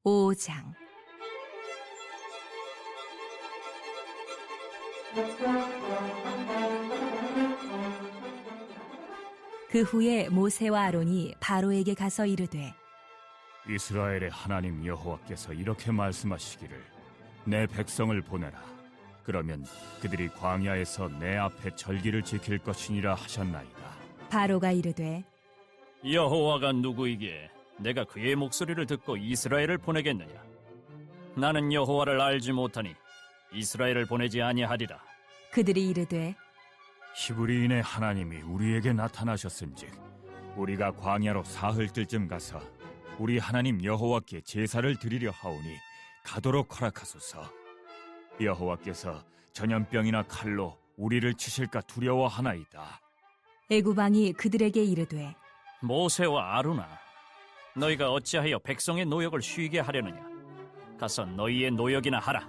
5장. 그 후에 모세와 아론이 바로에게 가서 이르되, 이스라엘의 하나님 여호와께서 이렇게 말씀하시기를 내 백성을 보내라. 그러면 그들이 광야에서 내 앞에 절기를 지킬 것이니라 하셨나이다. 바로가 이르되, 여호와가 누구이기에 내가 그의 목소리를 듣고 이스라엘을 보내겠느냐? 나는 여호와를 알지 못하니 이스라엘을 보내지 아니하리라. 그들이 이르되, 히브리인의 하나님이 우리에게 나타나셨은즉 우리가 광야로 사흘 뜰쯤 가서 우리 하나님 여호와께 제사를 드리려 하오니 가도록 허락하소서. 여호와께서 전염병이나 칼로 우리를 치실까 두려워하나이다. 애굽 왕이 그들에게 이르되, 모세와 아론아, 너희가 어찌하여 백성의 노역을 쉬게 하려느냐? 가서 너희의 노역이나 하라.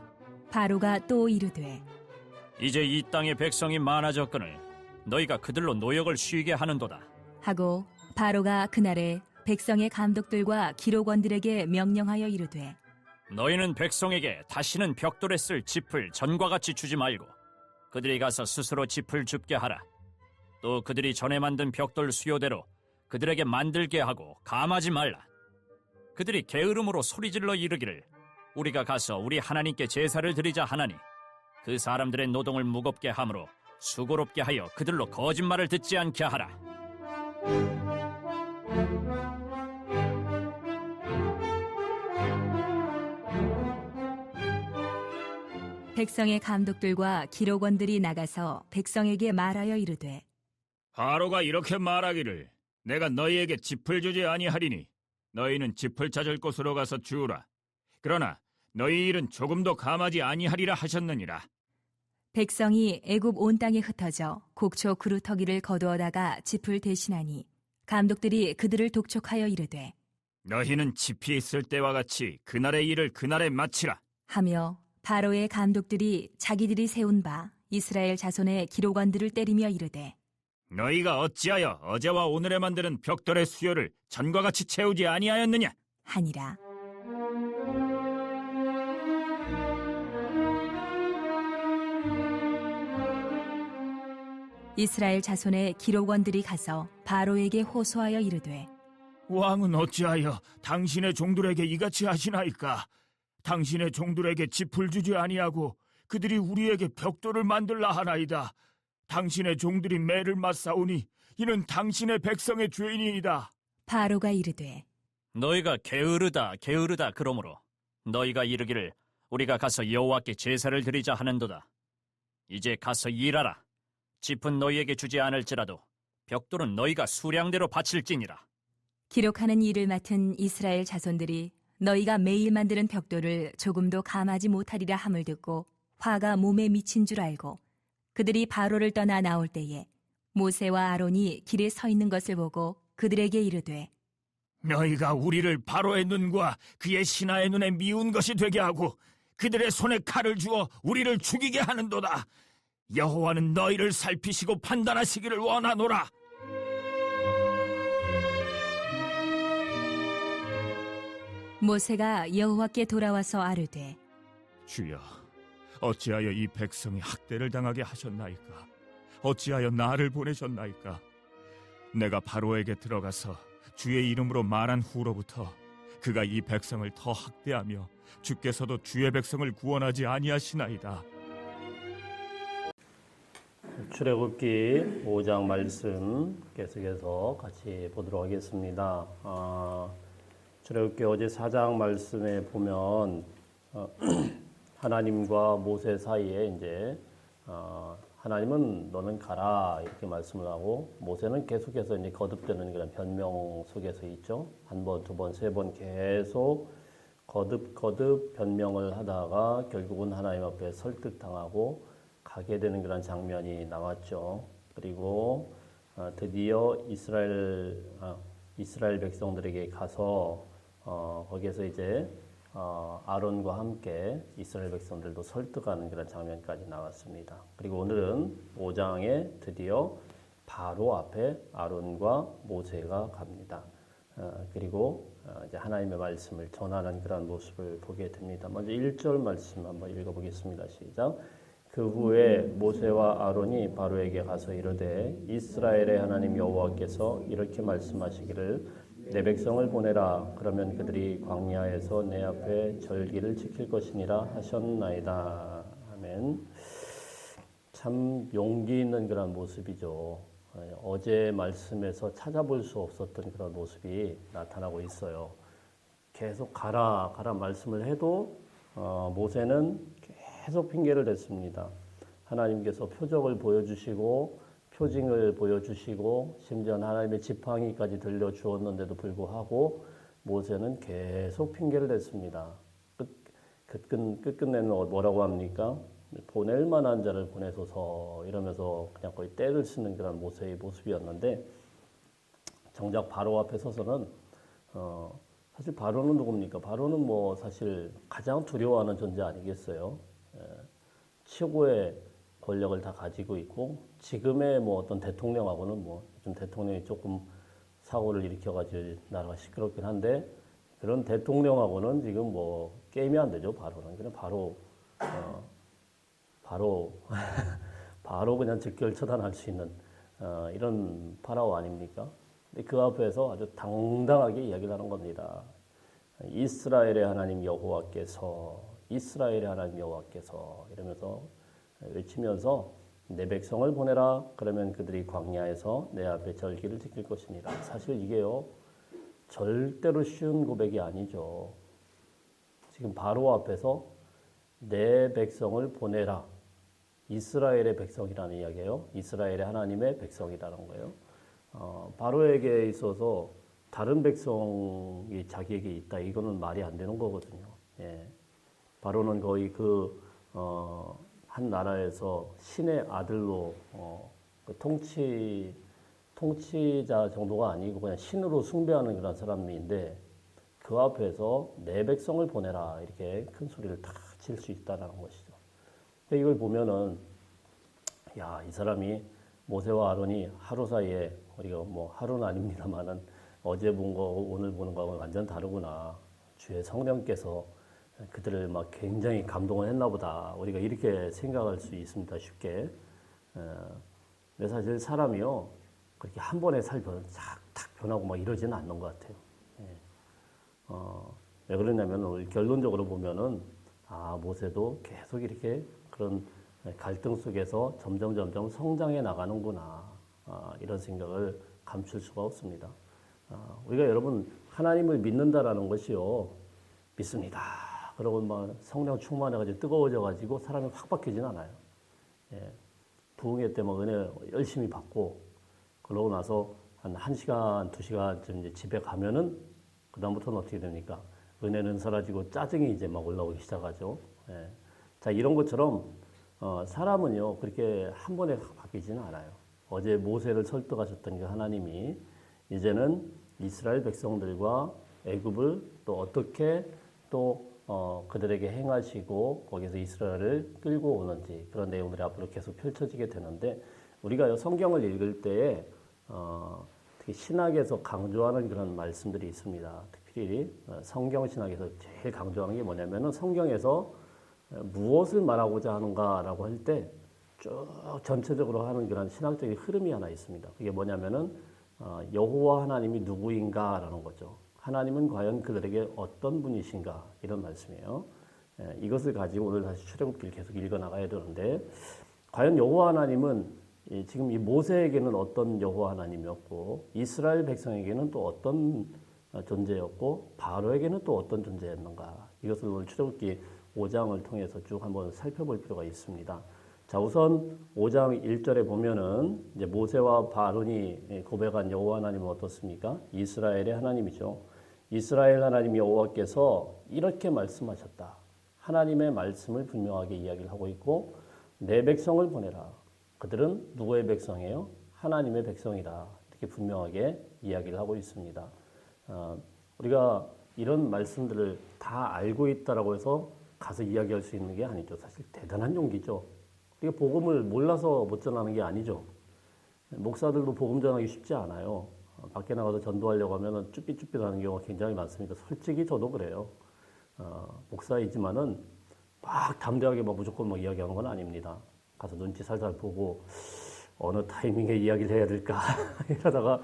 바로가 또 이르되, 이제 이 땅의 백성이 많아졌거늘 너희가 그들로 노역을 쉬게 하는도다. 하고 바로가 그날에 백성의 감독들과 기록원들에게 명령하여 이르되, 너희는 백성에게 다시는 벽돌에 쓸 짚을 전과 같이 주지 말고 그들이 가서 스스로 짚을 줍게 하라. 또 그들이 전에 만든 벽돌 수요대로 그들에게 만들게 하고 감하지 말라. 그들이 게으름으로 소리질러 이르기를 우리가 가서 우리 하나님께 제사를 드리자 하나니 그 사람들의 노동을 무겁게 함으로 수고롭게 하여 그들로 거짓말을 듣지 않게 하라. 백성의 감독들과 기록원들이 나가서 백성에게 말하여 이르되, 바로가 이렇게 말하기를 내가 너희에게 짚을 주지 아니하리니 너희는 짚을 찾을 곳으로 가서 주우라. 그러나 너희 일은 조금도 감하지 아니하리라 하셨느니라. 백성이 애굽 온 땅에 흩어져 곡초 그루터기를 거두어다가 짚을 대신하니 감독들이 그들을 독촉하여 이르되, 너희는 짚이 있을 때와 같이 그날의 일을 그날에 마치라. 하며 바로의 감독들이 자기들이 세운 바 이스라엘 자손의 기록원들을 때리며 이르되, 너희가 어찌하여 어제와 오늘에 만드는 벽돌의 수요를 전과 같이 채우지 아니하였느냐? 하니라. 이스라엘 자손의 기록원들이 가서 바로에게 호소하여 이르되, 왕은 어찌하여 당신의 종들에게 이같이 하시나이까? 당신의 종들에게 짚을 주지 아니하고 그들이 우리에게 벽돌을 만들라 하나이다. 당신의 종들이 매를 맞사오니 이는 당신의 백성의 죄인이이다. 바로가 이르되, 너희가 게으르다 게으르다 그러므로 너희가 이르기를 우리가 가서 여호와께 제사를 드리자 하는도다. 이제 가서 일하라. 짚은 너희에게 주지 않을지라도 벽돌은 너희가 수량대로 바칠지니라. 기록하는 일을 맡은 이스라엘 자손들이 너희가 매일 만드는 벽돌을 조금도 감하지 못하리라 함을 듣고 화가 몸에 미친 줄 알고 그들이 바로를 떠나 나올 때에 모세와 아론이 길에 서 있는 것을 보고 그들에게 이르되, 너희가 우리를 바로의 눈과 그의 신하의 눈에 미운 것이 되게 하고 그들의 손에 칼을 주어 우리를 죽이게 하는도다. 여호와는 너희를 살피시고 판단하시기를 원하노라. 모세가 여호와께 돌아와서 아뢰되, 주여, 어찌하여 이 백성이 학대를 당하게 하셨나이까? 어찌하여 나를 보내셨나이까? 내가 바로에게 들어가서 주의 이름으로 말한 후로부터 그가 이 백성을 더 학대하며 주께서도 주의 백성을 구원하지 아니하시나이다. 출애굽기 5장 말씀 계속해서 같이 보도록 하겠습니다. 출애굽기 어제 4장 말씀에 보면 하나님과 모세 사이에 이제 하나님은 너는 가라 이렇게 말씀을 하고 모세는 계속해서 이제 거듭되는 그런 변명 속에서 있죠. 한 번, 두 번, 세 번 계속 거듭 변명을 하다가 결국은 하나님 앞에 설득당하고 가게 되는 그런 장면이 나왔죠. 그리고 드디어 이스라엘 백성들에게 가서 거기에서 이제 아론과 함께 이스라엘 백성들도 설득하는 그런 장면까지 나왔습니다. 그리고 오늘은 5장에 드디어 바로 앞에 아론과 모세가 갑니다. 그리고 이제 하나님의 말씀을 전하는 그런 모습을 보게 됩니다. 먼저 1절 말씀 한번 읽어보겠습니다. 시작. 그 후에 모세와 아론이 바로에게 가서 이르되 이스라엘의 하나님 여호와께서 이렇게 말씀하시기를 내 백성을 보내라. 그러면 그들이 광야에서 내 앞에 절기를 지킬 것이니라 하셨나이다. 아멘. 참 용기 있는 그런 모습이죠. 어제 말씀에서 찾아볼 수 없었던 그런 모습이 나타나고 있어요. 계속 가라 말씀을 해도 모세는 계속 핑계를 댔습니다. 하나님께서 표적을 보여주시고 표징을 보여주시고 심지어 하나님의 지팡이까지 들려주었는데도 불구하고 모세는 계속 핑계를 댔습니다. 끝끝내는 뭐라고 합니까? 보낼 만한 자를 보내소서 이러면서 그냥 거의 떼를 쓰는 그런 모세의 모습이었는데 정작 바로 앞에 서서는 사실 바로는 누굽니까? 바로는 뭐 사실 가장 두려워하는 존재 아니겠어요? 최고의 권력을 다 가지고 있고 지금의 뭐 어떤 대통령하고는 뭐 좀 대통령이 조금 사고를 일으켜가지고 나라가 시끄럽긴 한데 그런 대통령하고는 지금 뭐 게임이 안 되죠. 바로는 그냥 바로 그냥 즉결 처단할 수 있는 이런 파라오 아닙니까? 근데 그 앞에서 아주 당당하게 이야기를 하는 겁니다. 이스라엘의 하나님 여호와께서 이러면서 외치면서 내 백성을 보내라. 그러면 그들이 광야에서 내 앞에 절기를 지킬 것이니라. 사실 이게요 절대로 쉬운 고백이 아니죠. 지금 바로 앞에서 내 백성을 보내라. 이스라엘의 백성이라는 이야기예요. 이스라엘의 하나님의 백성이라는 거예요. 바로에게 있어서 다른 백성이 자기에게 있다. 이거는 말이 안 되는 거거든요. 예. 바로는 거의 한 나라에서 신의 아들로 그 통치자 정도가 아니고 그냥 신으로 숭배하는 그런 사람인데 그 앞에서 내 백성을 보내라 이렇게 큰 소리를 다 칠 수 있다는 것이죠. 근데 이걸 보면은 야, 이 사람이 모세와 아론이 하루 사이에 우리가 뭐 하루는 아닙니다만은 어제 본 거 오늘 보는 거하고 완전 다르구나. 주의 성령께서 그들을 막 굉장히 감동을 했나 보다. 우리가 이렇게 생각할 수 있습니다. 쉽게. 근데 사실 사람이요. 그렇게 한 번에 탁 변하고 막 이러지는 않는 것 같아요. 왜 그러냐면 결론적으로 보면은 모세도 계속 이렇게 그런 갈등 속에서 점점 성장해 나가는구나. 이런 생각을 감출 수가 없습니다. 우리가 여러분 하나님을 믿는다라는 것이요. 믿습니다. 그러고 막 성령 충만해가지고 뜨거워져가지고 사람이 확 바뀌진 않아요. 예. 부흥회 때 막 은혜 열심히 받고 그러고 나서 한 1시간, 2시간쯤 이제 집에 가면은 그다음부터는 어떻게 됩니까? 은혜는 사라지고 짜증이 이제 막 올라오기 시작하죠. 예. 자, 이런 것처럼 사람은요 그렇게 한 번에 확 바뀌지는 않아요. 어제 모세를 설득하셨던 그 하나님이 이제는 이스라엘 백성들과 애굽을 또 어떻게 또 그들에게 행하시고 거기서 이스라엘을 끌고 오는지 그런 내용들이 앞으로 계속 펼쳐지게 되는데 우리가 성경을 읽을 때에 특히 신학에서 강조하는 그런 말씀들이 있습니다. 특히 성경 신학에서 제일 강조하는 게 뭐냐면은 성경에서 무엇을 말하고자 하는가라고 할 때 쭉 전체적으로 하는 그런 신학적인 흐름이 하나 있습니다. 그게 뭐냐면은 여호와 하나님이 누구인가라는 거죠. 하나님은 과연 그들에게 어떤 분이신가 이런 말씀이에요. 이것을 가지고 오늘 다시 출애굽기를 계속 읽어 나가야 되는데 과연 여호와 하나님은 지금 이 모세에게는 어떤 여호와 하나님이었고 이스라엘 백성에게는 또 어떤 존재였고 바로에게는 또 어떤 존재였는가 이것을 오늘 출애굽기 5장을 통해서 쭉 한번 살펴볼 필요가 있습니다. 자, 우선 5장 1절에 보면은 이제 모세와 바론이 고백한 여호와 하나님은 어떻습니까? 이스라엘의 하나님이죠. 이스라엘 하나님 여호와께서 이렇게 말씀하셨다. 하나님의 말씀을 분명하게 이야기를 하고 있고 내 백성을 보내라. 그들은 누구의 백성이에요? 하나님의 백성이다. 이렇게 분명하게 이야기를 하고 있습니다. 우리가 이런 말씀들을 다 알고 있다라고 해서 가서 이야기할 수 있는 게 아니죠. 사실 대단한 용기죠. 우리가 복음을 몰라서 못 전하는 게 아니죠. 목사들도 복음 전하기 쉽지 않아요. 밖에 나가서 전도하려고 하면은 쭈삣쭈삣하는 경우가 굉장히 많습니다. 솔직히 저도 그래요. 목사이지만은 막 담대하게 막 무조건 막 이야기하는 건 아닙니다. 가서 눈치 살살 보고 어느 타이밍에 이야기를 해야 될까 이러다가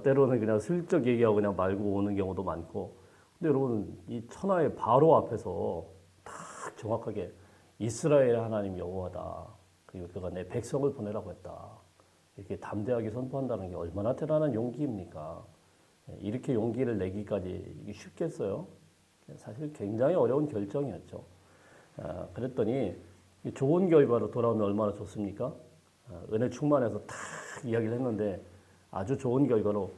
때로는 그냥 슬쩍 얘기하고 그냥 말고 오는 경우도 많고. 근데 여러분 이 천하의 바로 앞에서 딱 정확하게 이스라엘 하나님 여호와다. 그리고 그가 내 백성을 보내라고 했다. 이렇게 담대하게 선포한다는 게 얼마나 대단한 용기입니까? 이렇게 용기를 내기까지 이게 쉽겠어요? 사실 굉장히 어려운 결정이었죠. 그랬더니 좋은 결과로 돌아오면 얼마나 좋습니까? 은혜 충만해서 탁 이야기를 했는데 아주 좋은 결과로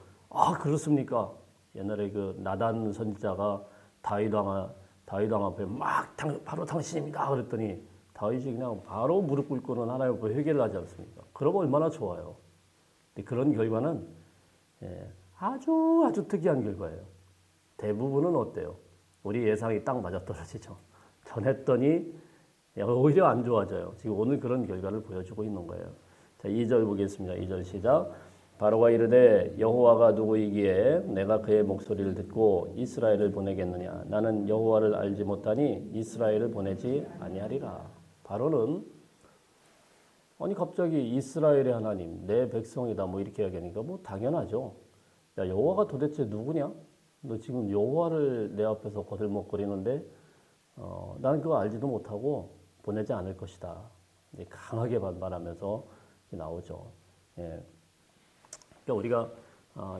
그렇습니까? 옛날에 그 나단 선지자가 다윗 왕 앞에 바로 당신입니다. 그랬더니 다윗이 그냥 바로 무릎 꿇고는 하나님 앞에 회개를 하지 않습니까? 그러면 얼마나 좋아요. 근데 그런 결과는 아주 특이한 결과예요. 대부분은 어때요? 우리 예상이 딱 맞아떨어지죠. 전했더니 오히려 안 좋아져요. 지금 오늘 그런 결과를 보여주고 있는 거예요. 자, 2절 보겠습니다. 2절 시작. 바로가 이르되 여호와가 누구이기에 내가 그의 목소리를 듣고 이스라엘을 보내겠느냐. 나는 여호와를 알지 못하니 이스라엘을 보내지 아니하리라. 바로는 아니 갑자기 이스라엘의 하나님 내 백성이다 뭐 이렇게 이야기하니까 뭐 당연하죠. 야 여호와가 도대체 누구냐? 너 지금 여호와를 내 앞에서 거들먹거리는데 나는 그거 알지도 못하고 보내지 않을 것이다. 강하게 반발하면서 나오죠. 예. 그러니까 우리가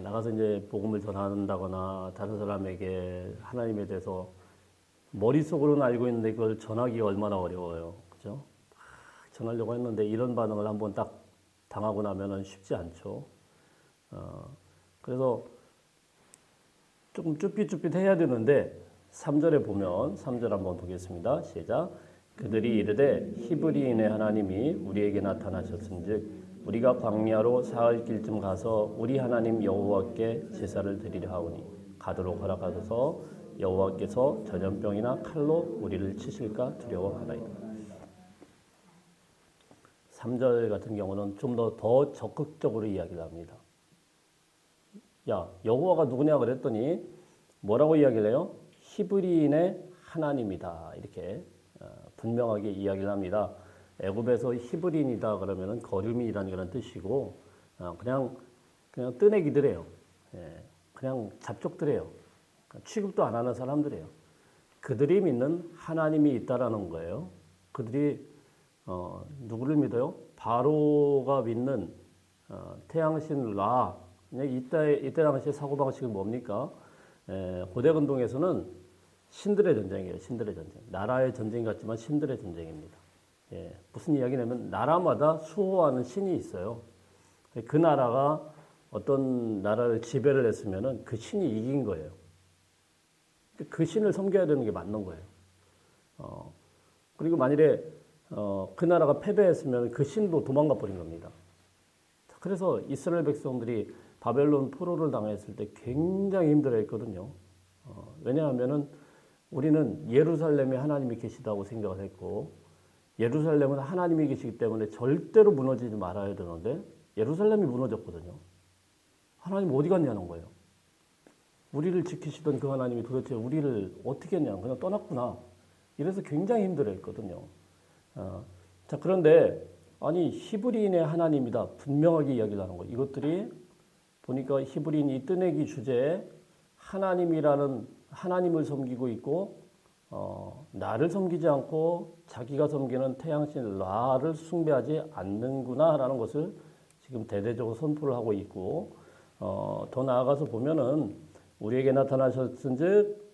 나가서 이제 복음을 전한다거나 다른 사람에게 하나님에 대해서 머릿속으로는 알고 있는데 그걸 전하기가 얼마나 어려워요. 그죠? 전하려고 했는데 이런 반응을 한번 딱 당하고 나면은 쉽지 않죠. 그래서 조금 쭈삣쭈삣해야 되는데 3절에 보면 3절 한번 보겠습니다. 시작. 그들이 이르되 히브리인의 하나님이 우리에게 나타나셨은즉 우리가 광야로 사흘 길쯤 가서 우리 하나님 여호와께 제사를 드리려 하오니 가도록 허락하소서. 여호와께서 전염병이나 칼로 우리를 치실까 두려워하나이다. 3절 같은 경우는 좀 더 적극적으로 이야기를 합니다. 야 여호와가 누구냐 그랬더니 뭐라고 이야기를 해요? 히브리인의 하나님이다. 이렇게 분명하게 이야기를 합니다. 애굽에서 히브리인이다 그러면은 거류민이라는 그런 뜻이고 그냥 뜨내기들이에요. 그냥 잡족들이에요. 취급도 안 하는 사람들이에요. 그들이 믿는 하나님이 있다라는 거예요. 그들이 누구를 믿어요? 바로가 믿는 태양신 라. 이때 당시 사고방식은 뭡니까? 고대근동에서는 신들의 전쟁이에요. 신들의 전쟁. 나라의 전쟁 같지만 신들의 전쟁입니다. 무슨 이야기냐면 나라마다 수호하는 신이 있어요. 그 나라가 어떤 나라를 지배를 했으면은 그 신이 이긴 거예요. 그 신을 섬겨야 되는 게 맞는 거예요. 그리고 만일에 그 나라가 패배했으면 그 신도 도망가 버린 겁니다. 그래서 이스라엘 백성들이 바벨론 포로를 당했을 때 굉장히 힘들어했거든요. 왜냐하면은 우리는 예루살렘에 하나님이 계시다고 생각을 했고 예루살렘은 하나님이 계시기 때문에 절대로 무너지지 말아야 되는데 예루살렘이 무너졌거든요. 하나님 어디 갔냐는 거예요. 우리를 지키시던 그 하나님이 도대체 우리를 어떻게 했냐 그냥 떠났구나. 이래서 굉장히 힘들어했거든요. 자 그런데 아니 히브리인의 하나님이다 분명하게 이야기를 하는 거예요. 이것들이 보니까 히브리인이 뜨내기 주제에 하나님이라는 하나님을 섬기고 있고 나를 섬기지 않고 자기가 섬기는 태양신 라를 숭배하지 않는구나라는 것을 지금 대대적으로 선포를 하고 있고 더 나아가서 보면은 우리에게 나타나셨은즉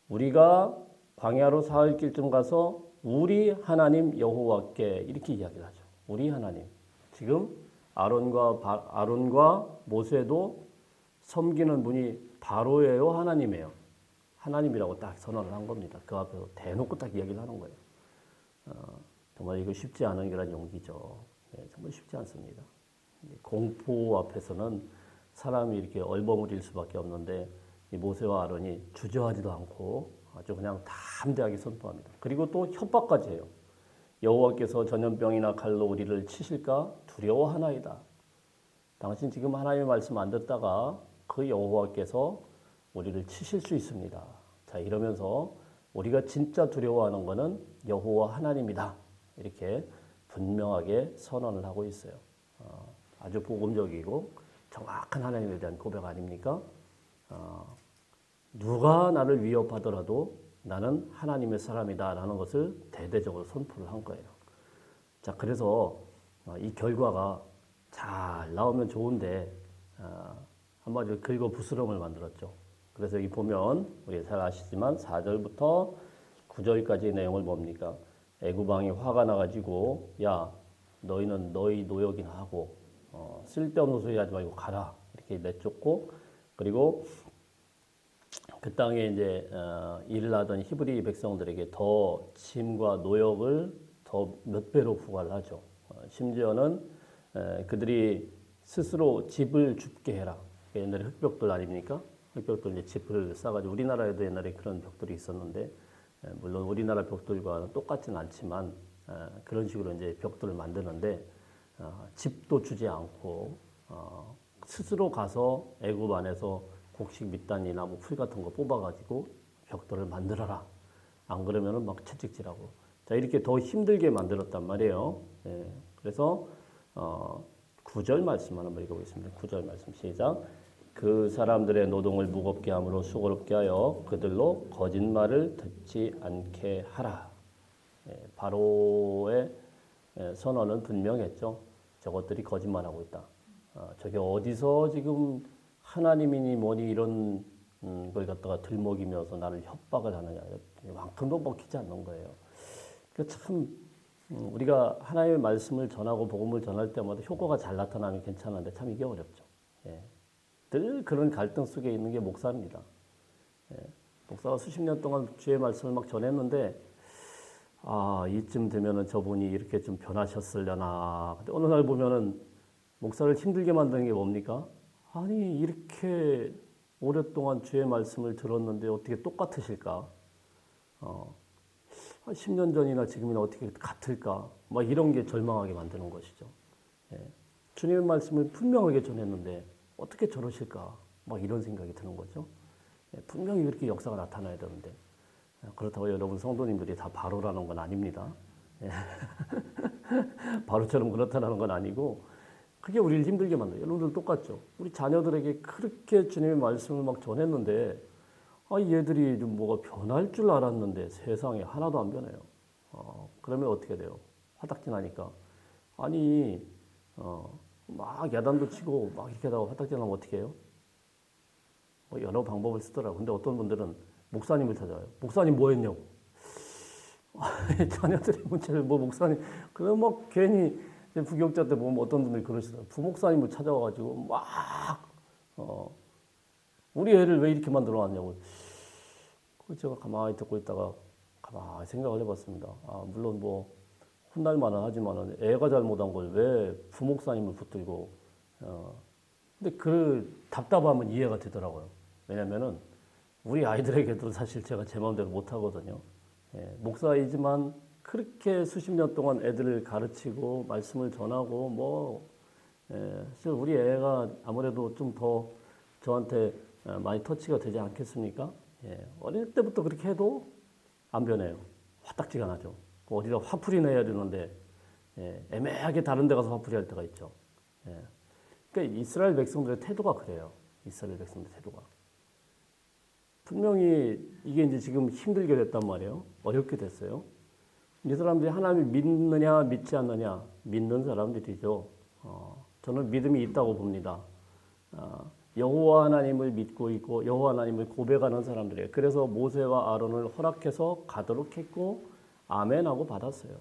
우리가 광야로 사흘 길쯤 가서 우리 하나님 여호와께 이렇게 이야기를 하죠. 우리 하나님. 지금 아론과 모세도 섬기는 분이 바로예요, 하나님이에요. 하나님이라고 딱 선언을 한 겁니다. 그 앞에서 대놓고 딱 이야기를 하는 거예요. 정말 이거 쉽지 않은 그런 용기죠. 정말 쉽지 않습니다. 공포 앞에서는 사람이 이렇게 얼버무릴 수밖에 없는데 이 모세와 아론이 주저하지도 않고 아주 그냥 담대하게 선포합니다. 그리고 또 협박까지 해요. 여호와께서 전염병이나 칼로 우리를 치실까 두려워하나이다. 당신 지금 하나님의 말씀 안 듣다가 그 여호와께서 우리를 치실 수 있습니다. 자, 이러면서 우리가 진짜 두려워하는 것은 여호와 하나님이다. 이렇게 분명하게 선언을 하고 있어요. 아주 복음적이고 정확한 하나님에 대한 고백 아닙니까? 누가 나를 위협하더라도 나는 하나님의 사람이다라는 것을 대대적으로 선포를 한 거예요. 자, 그래서 이 결과가 잘 나오면 좋은데 한마디로 긁어 부스럼을 만들었죠. 그래서 여기 보면 우리 잘 아시지만 4절부터 9절까지의 내용을 봅니까? 애굽 왕이 화가 나가지고 야 너희는 너희 노역이나 하고 쓸데없는 소리 하지 말고 가라 이렇게 내쫓고 그리고 그 땅에 이제 일을 하던 히브리 백성들에게 더 짐과 노역을 더 몇 배로 부과를 하죠. 심지어는 그들이 스스로 집을 줍게 해라. 옛날에 흙벽돌 아닙니까? 흙벽돌 이제 집을 싸가지고 우리나라에도 옛날에 그런 벽돌이 있었는데 물론 우리나라 벽돌과는 똑같진 않지만 그런 식으로 이제 벽돌을 만드는데 집도 주지 않고 스스로 가서 애굽 안에서 곡식 밑단이나 뭐 풀 같은 거 뽑아가지고 벽돌을 만들어라. 안 그러면은 막 채찍질하고. 자, 이렇게 더 힘들게 만들었단 말이에요. 그래서 9절 말씀 한번 읽어보겠습니다. 9절 말씀 시작. 그 사람들의 노동을 무겁게 함으로 수고롭게 하여 그들로 거짓말을 듣지 않게 하라. 바로의 선언은 분명했죠. 저것들이 거짓말하고 있다. 저게 어디서 지금 하나님이니 뭐니 이런 걸 갖다가 들먹이면서 나를 협박을 하느냐. 만큼도 먹히지 않는 거예요. 참 우리가 하나님의 말씀을 전하고 복음을 전할 때마다 효과가 잘 나타나면 괜찮은데 참 이게 어렵죠. 늘 그런 갈등 속에 있는 게 목사입니다. 목사가 수십 년 동안 주의 말씀을 막 전했는데 이쯤 되면은 저분이 이렇게 좀 변하셨으려나. 근데 어느 날 보면은 목사를 힘들게 만드는 게 뭡니까? 아니 이렇게 오랫동안 주의 말씀을 들었는데 어떻게 똑같으실까? 10년 전이나 지금이나 어떻게 같을까? 막 이런 게 절망하게 만드는 것이죠. 주님의 말씀을 분명하게 전했는데 어떻게 저러실까? 막 이런 생각이 드는 거죠. 분명히 그렇게 역사가 나타나야 되는데 그렇다고 여러분 성도님들이 다 바로라는 건 아닙니다. 바로처럼 그렇다는 건 아니고 그게 우리를 힘들게 만들어요. 여러분들 똑같죠. 우리 자녀들에게 그렇게 주님의 말씀을 막 전했는데 얘들이 좀 뭐가 변할 줄 알았는데 세상에 하나도 안 변해요. 그러면 어떻게 돼요? 화딱지 나니까. 아니 막 야단도 치고 막 이렇게 하다가 화딱지 나면 어떻게 해요? 여러 방법을 쓰더라고요. 근데 어떤 분들은 목사님을 찾아와요. 목사님 뭐 했냐고. 자녀들의 문제를 목사님. 그럼 막 괜히 부교육자 때 보면 어떤 분들이 그러시더라고요. 부목사님을 찾아와가지고 막 우리 애를 왜 이렇게 만들어 놨냐고. 제가 가만히 듣고 있다가 가만히 생각을 해봤습니다. 물론 뭐 혼날 만은 하지만은 애가 잘못한 걸 왜 부목사님을 붙들고 근데 그 답답함은 이해가 되더라고요. 왜냐면은 우리 아이들에게도 사실 제가 제 마음대로 못 하거든요. 목사이지만 그렇게 수십 년 동안 애들을 가르치고 말씀을 전하고 사실 우리 애가 아무래도 좀 더 저한테 많이 터치가 되지 않겠습니까? 어릴 때부터 그렇게 해도 안 변해요. 화딱지가 나죠. 어디다 화풀이 내야 되는데 애매하게 다른 데 가서 화풀이 할 때가 있죠. 그러니까 이스라엘 백성들의 태도가 그래요. 이스라엘 백성들의 태도가. 분명히 이게 이제 지금 힘들게 됐단 말이에요. 어렵게 됐어요. 이 사람들이 하나님을 믿느냐 믿지 않느냐 믿는 사람들이죠. 저는 믿음이 있다고 봅니다. 여호와 하나님을 믿고 있고 여호와 하나님을 고백하는 사람들이에요. 그래서 모세와 아론을 허락해서 가도록 했고 아멘하고 받았어요.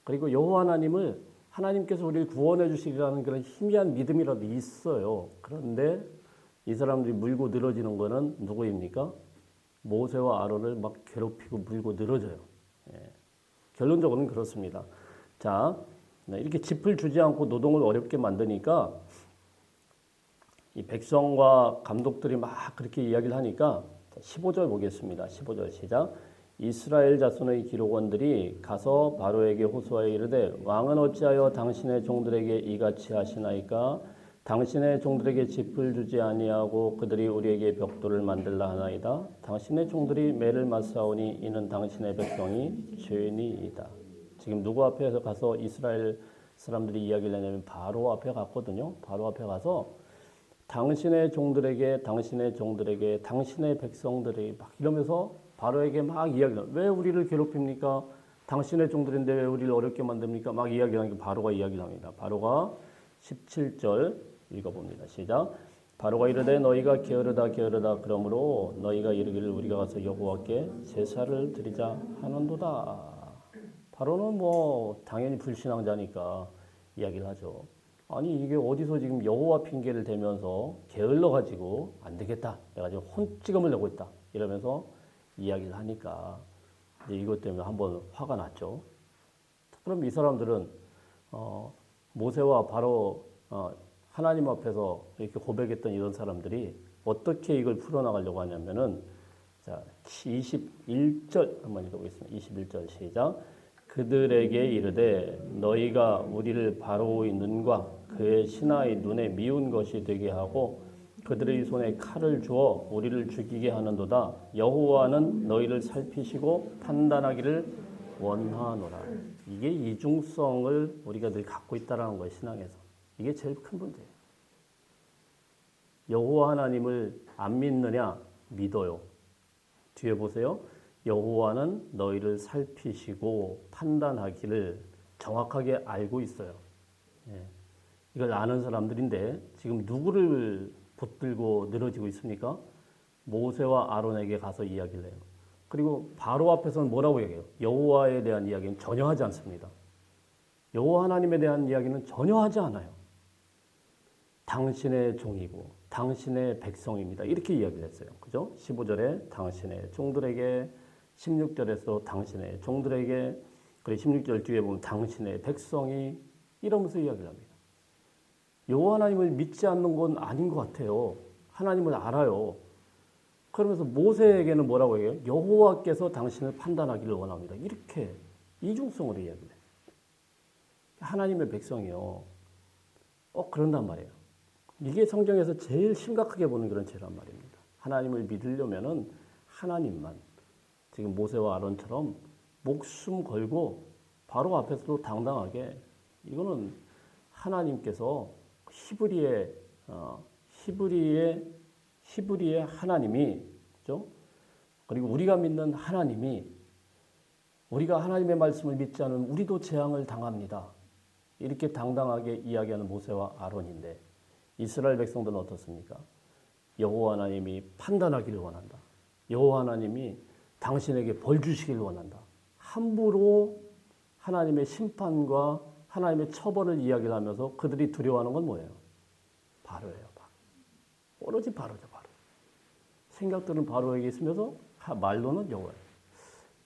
그리고 여호와 하나님을 하나님께서 우리를 구원해 주시리라는 그런 희미한 믿음이라도 있어요. 그런데 이 사람들이 물고 늘어지는 거는 누구입니까? 모세와 아론을 막 괴롭히고 물고 늘어져요. 결론적으로는 그렇습니다. 자, 이렇게 짚을 주지 않고 노동을 어렵게 만드니까 이 백성과 감독들이 막 그렇게 이야기를 하니까 15절 보겠습니다. 15절 시작. 이스라엘 자손의 기록원들이 가서 바로에게 호소하여 이르되 왕은 어찌하여 당신의 종들에게 이같이 하시나이까 당신의 종들에게 짚을 주지 아니하고 그들이 우리에게 벽돌을 만들라 하나이다. 당신의 종들이 매를 맞사오니 이는 당신의 백성이 죄인이이다. 지금 누구 앞에서 가서 이스라엘 사람들이 이야기를 하냐면 바로 앞에 갔거든요. 바로 앞에 가서 당신의 종들에게 당신의 백성들에게 막 이러면서 바로에게 막 이야기를 왜 우리를 괴롭힙니까? 당신의 종들인데 왜 우리를 어렵게 만듭니까? 막 이야기하니까 바로가 이야기를 합니다. 바로가 17절 읽어봅니다. 시작. 바로가 이르되 너희가 게으르다 그러므로 너희가 이르기를 우리가 가서 여호와께 제사를 드리자 하는도다. 바로는 뭐 당연히 불신앙자니까 이야기를 하죠. 아니 이게 어디서 지금 여호와 핑계를 대면서 게을러 가지고 안 되겠다. 내가 지금 혼찌검을 내고 있다. 이러면서 이야기를 하니까 이것 때문에 한번 화가 났죠. 그럼 이 사람들은 모세와 바로 하나님 앞에서 이렇게 고백했던 이런 사람들이 어떻게 이걸 풀어나가려고 하냐면은 자 21절 한번 읽어보겠습니다. 21절 시작. 그들에게 이르되 너희가 우리를 바로의 눈과 그의 신하의 눈에 미운 것이 되게 하고 그들의 손에 칼을 주어 우리를 죽이게 하는도다. 여호와는 너희를 살피시고 판단하기를 원하노라. 이게 이중성을 우리가 늘 갖고 있다라는 거예요. 신앙에서. 이게 제일 큰 문제예요. 여호와 하나님을 안 믿느냐? 믿어요. 뒤에 보세요. 여호와는 너희를 살피시고 판단하기를 정확하게 알고 있어요. 예. 이걸 아는 사람들인데 지금 누구를 붙들고 늘어지고 있습니까? 모세와 아론에게 가서 이야기를 해요. 그리고 바로 앞에서는 뭐라고 얘기해요? 여호와에 대한 이야기는 전혀 하지 않습니다. 여호와 하나님에 대한 이야기는 전혀 하지 않아요. 당신의 종이고 당신의 백성입니다. 이렇게 이야기를 했어요. 그죠? 15절에 당신의 종들에게 16절에서 당신의 종들에게 그리고 16절 뒤에 보면 당신의 백성이 이러면서 이야기를 합니다. 여호와 하나님을 믿지 않는 건 아닌 것 같아요. 하나님을 알아요. 그러면서 모세에게는 뭐라고 해요? 여호와께서 당신을 판단하기를 원합니다. 이렇게 이중성으로 이야기해요. 하나님의 백성이요. 그런단 말이에요. 이게 성경에서 제일 심각하게 보는 그런 죄란 말입니다. 하나님을 믿으려면은 하나님만 지금 모세와 아론처럼 목숨 걸고 바로 앞에서도 당당하게 이거는 하나님께서 히브리의 하나님이 그죠? 그리고 우리가 믿는 하나님이 우리가 하나님의 말씀을 믿지 않으면 우리도 재앙을 당합니다. 이렇게 당당하게 이야기하는 모세와 아론인데 이스라엘 백성들은 어떻습니까? 여호와 하나님이 판단하기를 원한다. 여호와 하나님이 당신에게 벌 주시기를 원한다. 함부로 하나님의 심판과 하나님의 처벌을 이야기를 하면서 그들이 두려워하는 건 뭐예요? 바로예요. 바로. 오로지 바로죠. 바로. 생각들은 바로에게 있으면서 말로는 여호와예요.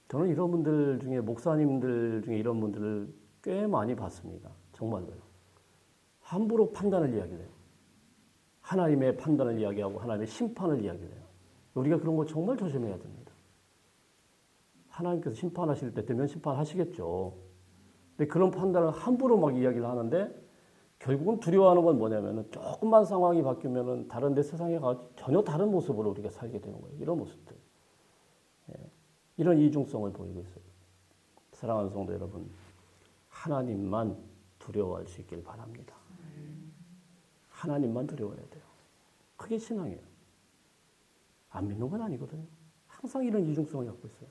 저는 이런 분들 중에 목사님들 중에 이런 분들을 꽤 많이 봤습니다. 정말로요. 함부로 판단을 이야기를 해요. 하나님의 판단을 이야기하고 하나님의 심판을 이야기를 해요. 우리가 그런 거 정말 조심해야 됩니다. 하나님께서 심판하실 때 되면 심판하시겠죠. 근데 그런 판단을 함부로 막 이야기를 하는데 결국은 두려워하는 건 뭐냐면은 조금만 상황이 바뀌면은 다른 데 세상에 가서 전혀 다른 모습으로 우리가 살게 되는 거예요. 이런 모습들. 이런 이중성을 보이고 있어요. 사랑하는 성도 여러분, 하나님만 두려워할 수 있길 바랍니다. 하나님만 두려워해야 돼요. 그게 신앙이에요. 안 믿는 건 아니거든요. 항상 이런 이중성을 갖고 있어요.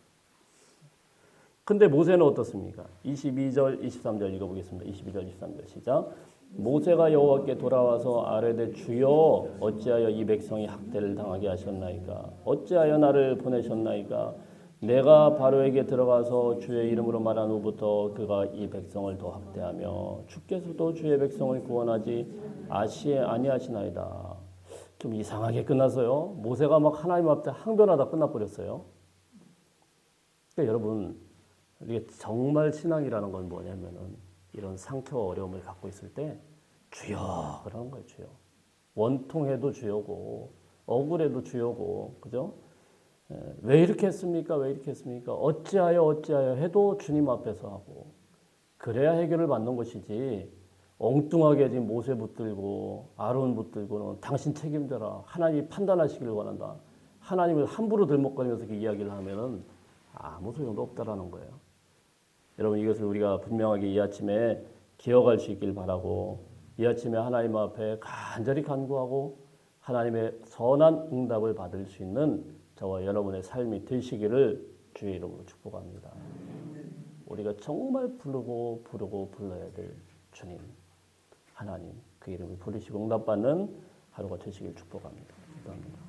근데 모세는 어떻습니까? 22절, 23절 읽어보겠습니다. 22절, 23절 시작. 모세가 여호와께 돌아와서 아뢰되 주여 어찌하여 이 백성이 학대를 당하게 하셨나이까? 어찌하여 나를 보내셨나이까? 내가 바로에게 들어가서 주의 이름으로 말한 후부터 그가 이 백성을 더 학대하며 주께서도 주의 백성을 구원하지 아니하시나이다. 좀 이상하게 끝나서요. 모세가 막 하나님 앞에 항변하다 끝나버렸어요. 그러니까 여러분 이게 정말 신앙이라는 건 뭐냐면은 이런 상처와 어려움을 갖고 있을 때 주여 그러는 거예요. 주여. 원통해도 주여고 억울해도 주여고 그죠? 왜 이렇게 했습니까? 왜 이렇게 했습니까? 어찌하여 해도 주님 앞에서 하고 그래야 해결을 받는 것이지 엉뚱하게 지금 모세 붙들고 아론 붙들고는 당신 책임져라. 하나님이 판단하시기를 원한다. 하나님을 함부로 들먹거리면서 그 이야기를 하면은 아무 소용도 없다라는 거예요. 여러분 이것을 우리가 분명하게 이 아침에 기억할 수 있길 바라고 이 아침에 하나님 앞에 간절히 간구하고 하나님의 선한 응답을 받을 수 있는 저와 여러분의 삶이 되시기를 주의 이름으로 축복합니다. 우리가 정말 부르고 불러야 될 주님 하나님 그 이름을 부르시고 응답받는 하루가 되시길 축복합니다. 기도합니다.